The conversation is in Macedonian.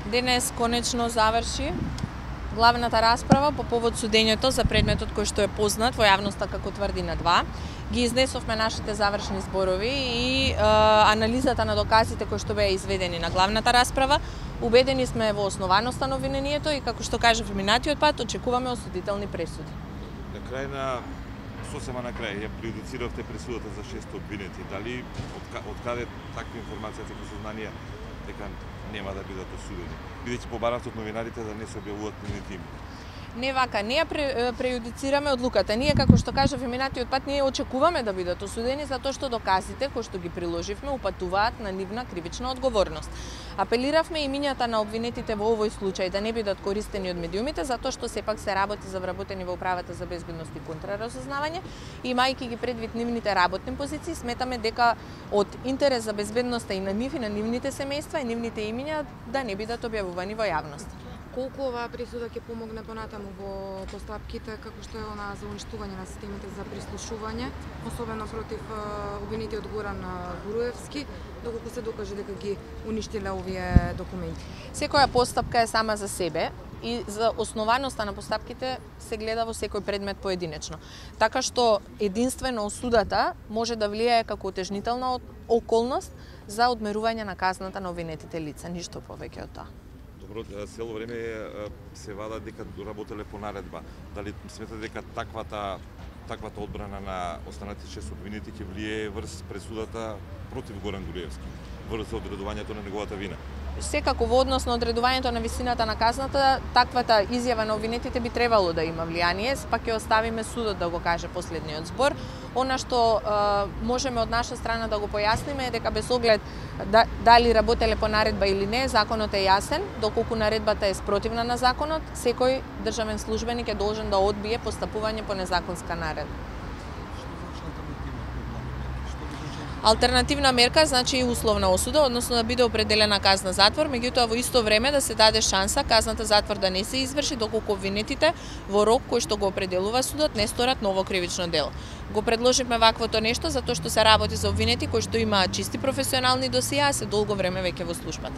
Денес конечно заврши главната расправа по повод судењето за предметот кој што е познат во јавноста како тврдина 2. Ги изнесовме нашите завршни зборови и анализата на доказите кои што беа изведени на главната расправа. Убедени сме во основаноста на обвинението и како што кажав минатиот пат, очекуваме осудителни пресуди. На крај на сосема на крај ја прејудициравте пресудата за 6 обвинети. Дали од каде такви информации и сознанија дека нема да бидат осудени? Бидејќи побаравте од новинарите да не се објавуваат нивните имена. Не вака, не ја прејудицираме одлуката. Ние, како што кажав минатиот пат, ние очекуваме да бидат осудени затоа што доказите кои што ги приложивме упатуваат на нивна кривична одговорност. Апелиравме имињата на обвинетите во овој случај да не бидат користени од медиумите затоа што сепак се работи за вработени во управата за безбедност и контраразузнавање, имајќи ги предвид нивните работни позиции, сметаме дека од интерес за безбедноста и на нив и на нивните семејства и нивните имиња да не бидат објавувани во јавност. Колку оваа присуда ќе помогне понатаму во постапките како што е она за уништување на системите за прислушување, особено против обвинетиот Горан Груевски, доколку се докаже дека ги уништиле овие документи? Секоја постапка е сама за себе и за основаноста на постапките се гледа во секој предмет поединечно. Така што единствено осудата може да влијае како утежнителна околност за одмерување на казната на обвинетите лица, ништо повеќе од тоа. Добро, цело време се вада дека работеле по наредба. Дали сметате дека таквата одбрана на останатите 6 обвинети ќе влијае врз пресудата против Горан Груевски, врз одредувањето на неговата вина? Секако во однос на одредувањето на висината на казната, таквата изјава на обвинетите би требало да има влијание, пак ќе оставиме судот да го каже последниот збор. Она што можеме од наша страна да го појасниме е дека без оглед дали работеле по наредба или не, законот е јасен, доколку наредбата е спротивна на законот, секој државен службеник е должен да одбие постапување по незаконска наредба. Алтернативна мерка значи условна осуда, односно да биде определена казна затвор, меѓутоа во исто време да се даде шанса казната затвор да не се изврши доколку обвинетите во рок кој што го определува судот не сторат ново кривично дело. Го предложивме ваквото нешто затоа што се работи за обвинети кои што имаат чисти професионални досија, а се долго време веќе во службата.